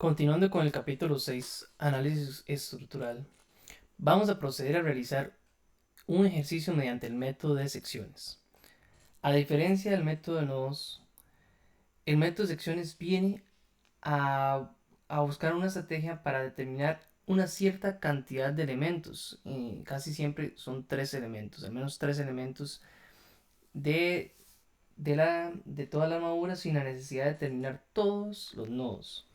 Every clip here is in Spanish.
Continuando con el capítulo 6, análisis estructural, vamos a proceder a realizar un ejercicio mediante el método de secciones. A diferencia del método de nodos, el método de secciones viene a, buscar una estrategia para determinar una cierta cantidad de elementos. Y casi siempre son 3 elementos, al menos 3 elementos de, de toda la armadura sin la necesidad de determinar todos los nodos.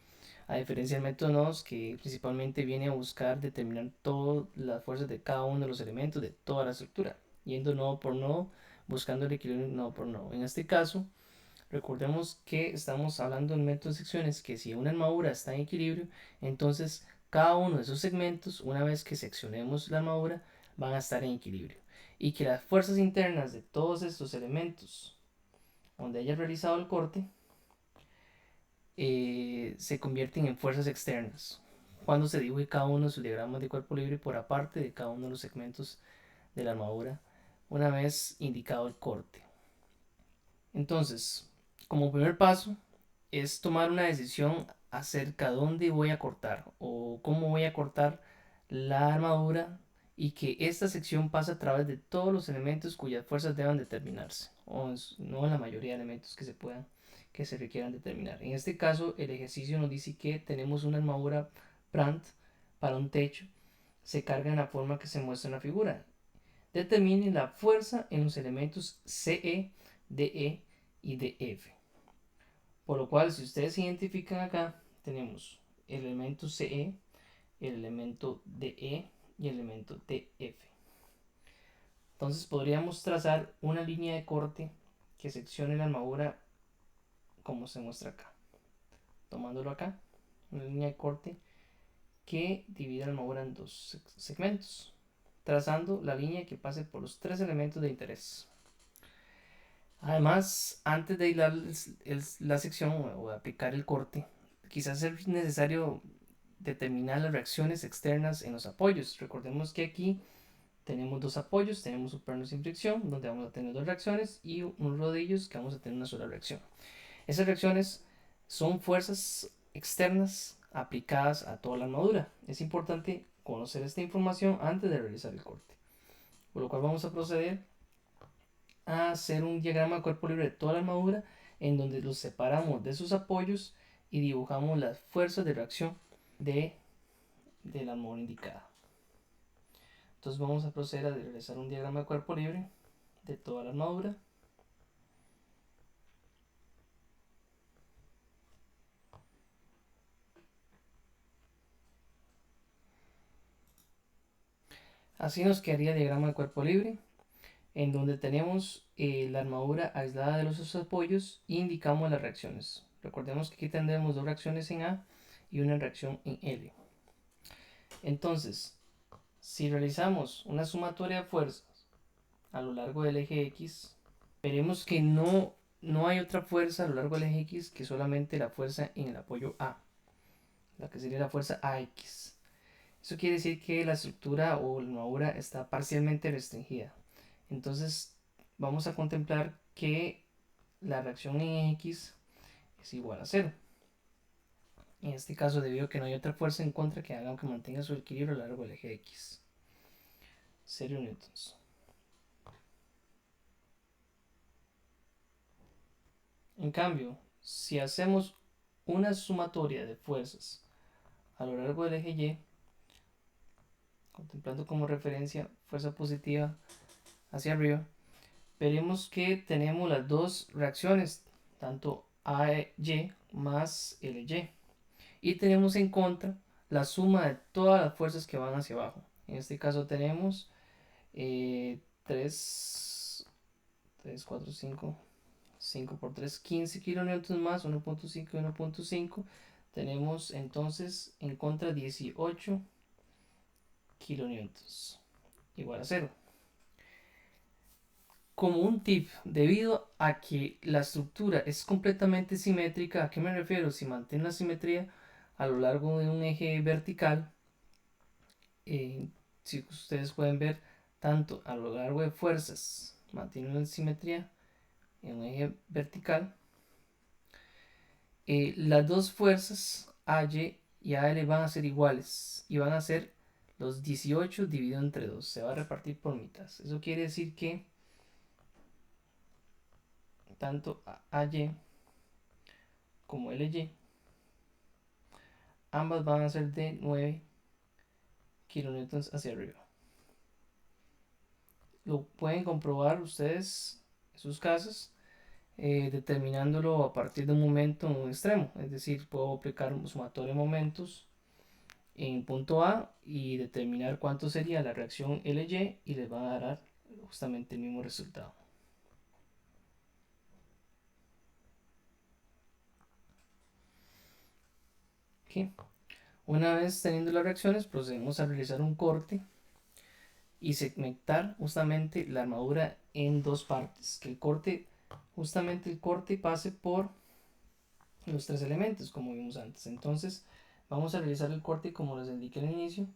A diferencia del método nodos, que principalmente viene a buscar determinar todas las fuerzas de cada uno de los elementos de toda la estructura, yendo nodo por nodo, buscando el equilibrio nodo por nodo. En este caso, recordemos que estamos hablando del método de secciones, que si una armadura está en equilibrio, entonces cada uno de esos segmentos, una vez que seccionemos la armadura, van a estar en equilibrio. Y que las fuerzas internas de todos estos elementos, donde haya realizado el corte, se convierten en fuerzas externas cuando se dibuje cada uno de sus diagramas de cuerpo libre por aparte de cada uno de los segmentos de la armadura una vez indicado el corte. Entonces, como primer paso es tomar una decisión acerca de dónde voy a cortar o cómo voy a cortar la armadura, y que esta sección pasa a través de todos los elementos cuyas fuerzas deban determinarse, o no en la mayoría de elementos que se requieran determinar. En este caso, el ejercicio nos dice que tenemos una armadura Brandt para un techo, se carga en la forma que se muestra en la figura. Determine la fuerza en los elementos CE, DE y DF. Por lo cual, si ustedes se identifican acá, tenemos el elemento CE, el elemento DE y el elemento DF. Entonces podríamos trazar una línea de corte que seccione la armadura como se muestra acá. Tomándolo acá, una línea de corte que divide la armadura en dos segmentos, trazando la línea que pase por los 3 elementos de interés. Además, antes de hilar la sección o aplicar el corte, quizás es necesario determinar las reacciones externas en los apoyos. Recordemos que aquí tenemos 2 apoyos, tenemos un perno sin fricción, donde vamos a tener 2 reacciones, y unos rodillos que vamos a tener una sola reacción. Esas reacciones son fuerzas externas aplicadas a toda la armadura. Es importante conocer esta información antes de realizar el corte. Por lo cual vamos a proceder a hacer un diagrama de cuerpo libre de toda la armadura, en donde los separamos de sus apoyos y dibujamos las fuerzas de reacción de la armadura indicada. Entonces vamos a proceder a realizar un diagrama de cuerpo libre de toda la armadura. Así nos quedaría el diagrama de cuerpo libre, en donde tenemos la armadura aislada de los apoyos e indicamos las reacciones. Recordemos que aquí tendremos 2 reacciones en A y una reacción en L. Entonces, si realizamos una sumatoria de fuerzas a lo largo del eje X, veremos que no hay otra fuerza a lo largo del eje X que solamente la fuerza en el apoyo A, la que sería la fuerza AX. Eso quiere decir que la estructura o la armadura está parcialmente restringida. Entonces vamos a contemplar que la reacción en X es igual a 0. En este caso, debido a que no hay otra fuerza en contra que haga que mantenga su equilibrio a lo largo del eje X. 0 newtons. En cambio, si hacemos una sumatoria de fuerzas a lo largo del eje Y, contemplando como referencia fuerza positiva hacia arriba, veremos que tenemos las 2 reacciones, tanto AY más LY, y tenemos en contra la suma de todas las fuerzas que van hacia abajo. En este caso tenemos 3, 4, 5 por 3, 15 kilonewtons más 1.5 y 1.5. Tenemos entonces en contra 18 kilonewtons, igual a 0. Como un tip, debido a que la estructura es completamente simétrica, ¿a qué me refiero? Si mantiene la simetría a lo largo de un eje vertical, si ustedes pueden ver, tanto a lo largo de fuerzas mantiene una simetría en un eje vertical, las 2 fuerzas AY y AL van a ser iguales y van a ser los 18 dividido entre 2. Se va a repartir por mitad. Eso quiere decir que tanto AY como LY ambas van a ser de 9 kilonewtons hacia arriba. Lo pueden comprobar ustedes en sus casas, determinándolo a partir de un momento en un extremo. Es decir, puedo aplicar un sumatorio de momentos en punto A y determinar cuánto sería la reacción LY y les va a dar justamente el mismo resultado. Okay. Una vez teniendo las reacciones, procedemos a realizar un corte y segmentar justamente la armadura en dos partes. Que el corte pase por los tres elementos, como vimos antes. Entonces, vamos a realizar el corte como les indiqué al inicio,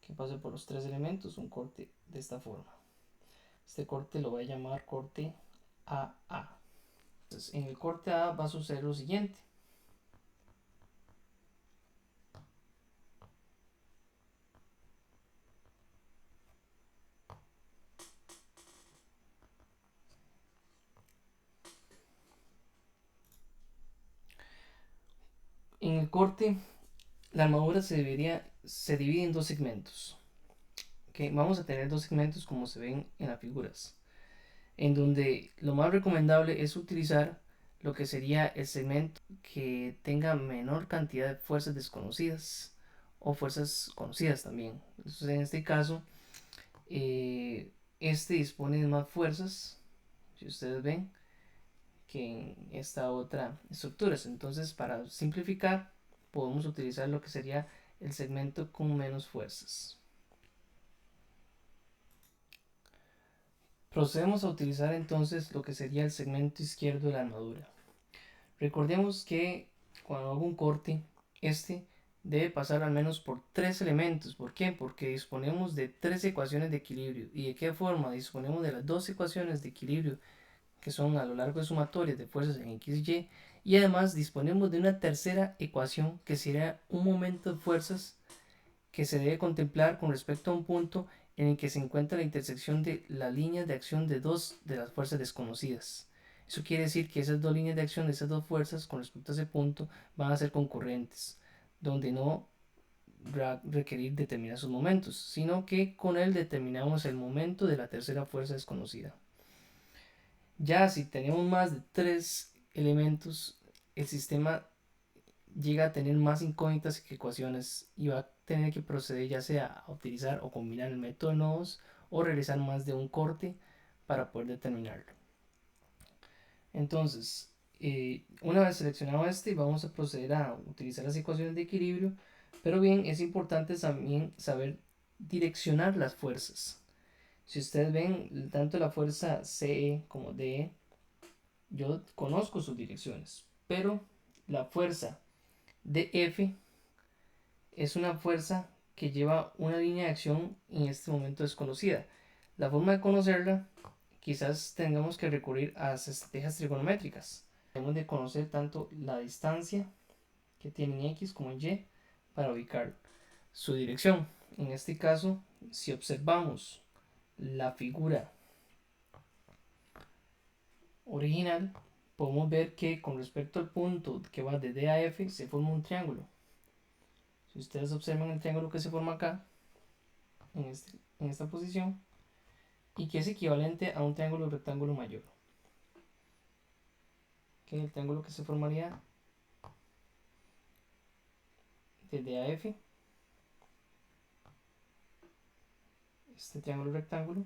que pase por los tres elementos, un corte de esta forma. Este corte lo voy a llamar corte AA. Entonces, en el corte A va a suceder lo siguiente. En el corte, la armadura se divide en dos segmentos. Okay, vamos a tener dos segmentos como se ven en las figuras, en donde lo más recomendable es utilizar lo que sería el segmento que tenga menor cantidad de fuerzas desconocidas o fuerzas conocidas también. Entonces, en este caso, este dispone de más fuerzas, si ustedes ven, que en esta otra estructura. Entonces, para simplificar, podemos utilizar lo que sería el segmento con menos fuerzas. Procedemos a utilizar entonces lo que sería el segmento izquierdo de la armadura. Recordemos que cuando hago un corte, este debe pasar al menos por tres elementos. ¿Por qué? Porque disponemos de tres ecuaciones de equilibrio. ¿Y de qué forma? Disponemos de las dos ecuaciones de equilibrio que son a lo largo de sumatorias de fuerzas en X y, y además disponemos de una tercera ecuación que sería un momento de fuerzas que se debe contemplar con respecto a un punto en el que se encuentra la intersección de las líneas de acción de dos de las fuerzas desconocidas. Eso quiere decir que esas dos líneas de acción de esas dos fuerzas con respecto a ese punto van a ser concurrentes, donde no va a requerir determinar sus momentos, sino que con él determinamos el momento de la tercera fuerza desconocida. Ya si tenemos más de tres elementos, el sistema llega a tener más incógnitas que ecuaciones y va a tener que proceder ya sea a utilizar o combinar el método de nodos o realizar más de un corte para poder determinarlo. Entonces, una vez seleccionado este, vamos a proceder a utilizar las ecuaciones de equilibrio, pero bien, es importante también saber direccionar las fuerzas. Si ustedes ven, tanto la fuerza CE como DE, yo conozco sus direcciones, pero la fuerza DF es una fuerza que lleva una línea de acción en este momento desconocida. La forma de conocerla, quizás tengamos que recurrir a las estrategias trigonométricas. Debemos de conocer tanto la distancia que tiene en X como en Y para ubicar su dirección. En este caso, si observamos la figura original, podemos ver que con respecto al punto que va de D a F se forma un triángulo. Si ustedes observan el triángulo que se forma acá, en esta posición, y que es equivalente a un triángulo rectángulo mayor. Que el triángulo que se formaría desde AF, este triángulo rectángulo,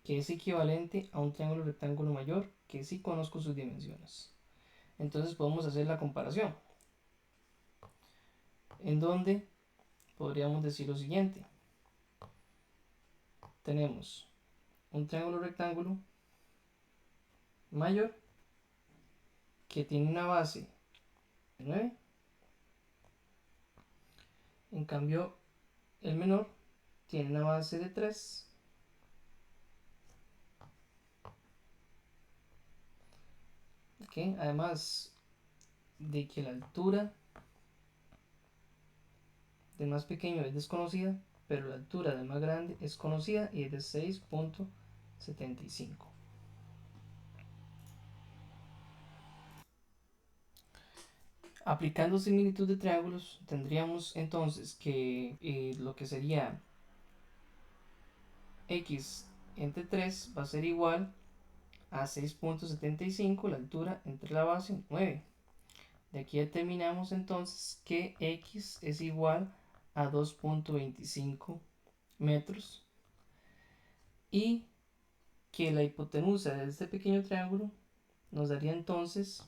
que es equivalente a un triángulo rectángulo mayor, que sí conozco sus dimensiones. Entonces podemos hacer la comparación, en donde podríamos decir lo siguiente. Tenemos un triángulo rectángulo mayor que tiene una base de 9. En cambio, el menor tiene una base de 3. que además de que la altura del más pequeño es desconocida, pero la altura del más grande es conocida y es de 6.75. Aplicando similitud de triángulos, tendríamos entonces que lo que sería x entre 3 va a ser igual a 6.75, la altura entre la base 9. De aquí determinamos entonces que x es igual a 2.25 metros y que la hipotenusa de este pequeño triángulo nos daría entonces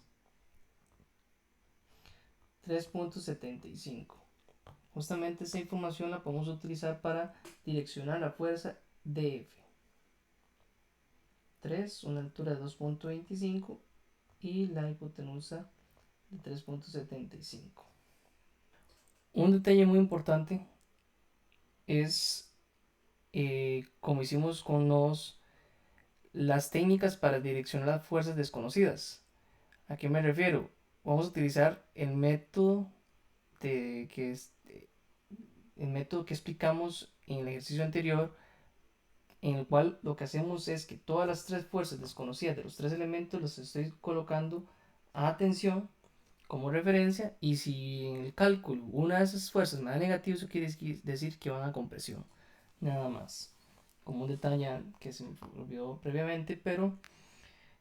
3.75. Justamente esa información la podemos utilizar para direccionar la fuerza DF. 3, una altura de 2.25 y la hipotenusa de 3.75. Un detalle muy importante es como hicimos con las técnicas para direccionar las fuerzas desconocidas. ¿A qué me refiero? Vamos a utilizar de, que es, el método que explicamos en el ejercicio anterior, en el cual lo que hacemos es que todas las tres fuerzas desconocidas de los tres elementos los estoy colocando a tensión como referencia, y si en el cálculo una de esas fuerzas me da negativo, eso quiere decir que van a compresión, nada más, como un detalle que se me olvidó previamente, pero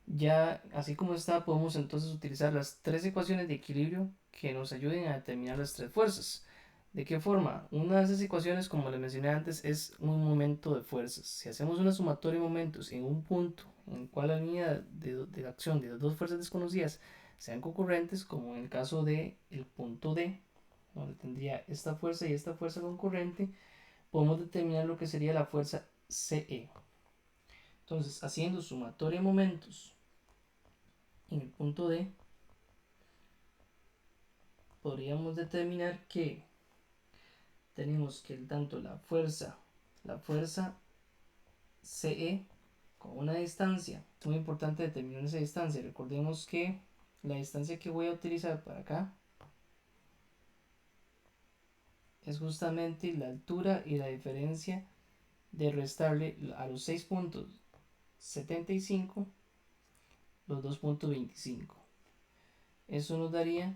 ya así como está, podemos entonces utilizar las tres ecuaciones de equilibrio que nos ayuden a determinar las tres fuerzas. ¿De qué forma? Una de esas ecuaciones, como les mencioné antes, es un momento de fuerzas. Si hacemos una sumatoria de momentos en un punto en el cual la línea de acción de las dos fuerzas desconocidas sean concurrentes, como en el caso del punto D, donde tendría esta fuerza y esta fuerza concurrente, podemos determinar lo que sería la fuerza CE. Entonces, haciendo sumatoria de momentos en el punto D, podríamos determinar que tenemos que tanto la fuerza CE con una distancia, es muy importante determinar esa distancia. Recordemos que la distancia que voy a utilizar para acá es justamente la altura y la diferencia de restarle a los 6.75 los 2.25. Eso nos daría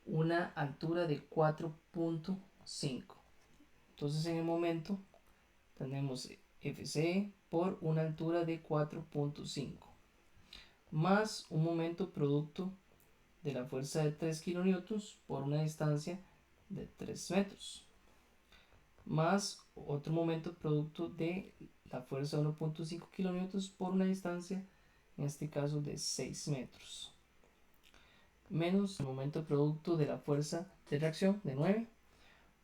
una altura de 4.5. Entonces en el momento tenemos FC por una altura de 4.5 más un momento producto de la fuerza de 3 kN por una distancia de 3 metros más otro momento producto de la fuerza de 1.5 kN por una distancia, en este caso, de 6 metros menos el momento producto de la fuerza de reacción de 9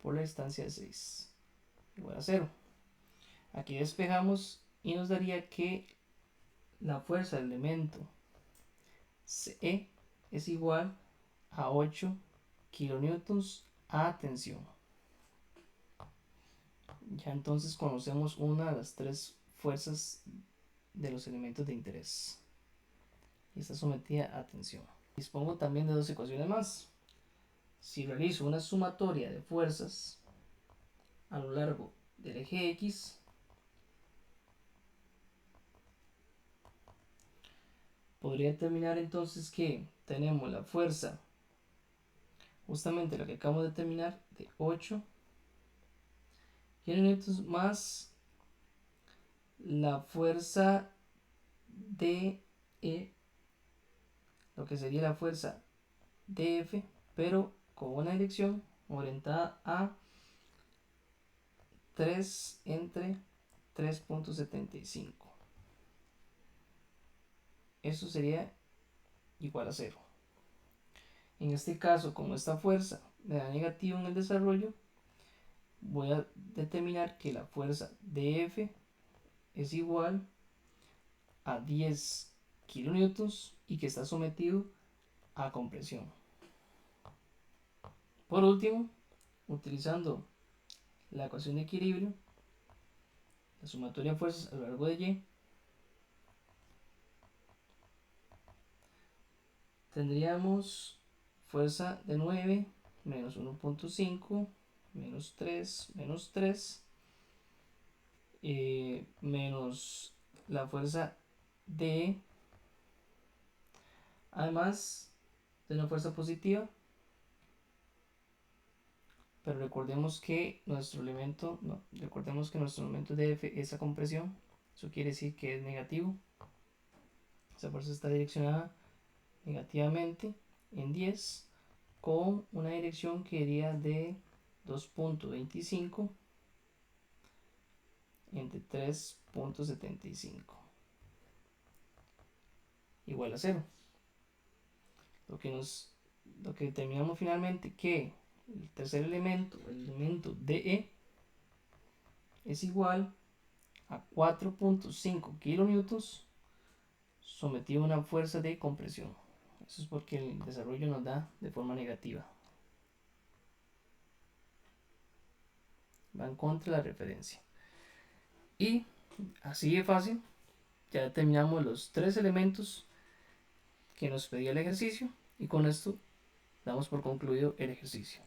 por la distancia de 6 igual a 0. Aquí despejamos y nos daría que la fuerza del elemento CE es igual a 8 kilonewtons a tensión. Ya entonces conocemos una de las tres fuerzas de los elementos de interés y está sometida a tensión. Dispongo también de dos ecuaciones más. Si realizo una sumatoria de fuerzas a lo largo del eje X, podría determinar entonces que tenemos la fuerza, justamente la que acabamos de determinar, de 8 kilonewtons más la fuerza de lo que sería la fuerza DF, pero con una dirección orientada a 3 entre 3.75. Eso sería igual a 0. En este caso, como esta fuerza me da negativo en el desarrollo, voy a determinar que la fuerza DF es igual a 10 kilonewtons y que está sometido a compresión. Por último, utilizando la ecuación de equilibrio, la sumatoria de fuerzas a lo largo de Y, tendríamos fuerza de 9 menos 1.5 menos 3 menos la fuerza D, además de una fuerza positiva, pero recordemos que nuestro elemento, no, recordemos que nuestro momento de F es esa compresión, eso quiere decir que es negativo, esa fuerza está direccionada negativamente en 10 con una dirección que iría de 2.25 entre 3.75 igual a 0. Lo que determinamos finalmente que el tercer elemento, el elemento DE, es igual a 4.5 kilonewtons sometido a una fuerza de compresión. Eso es porque el desarrollo nos da de forma negativa. Va en contra de la referencia. Y así de fácil, ya determinamos los tres elementos que nos pedía el ejercicio y con esto damos por concluido el ejercicio.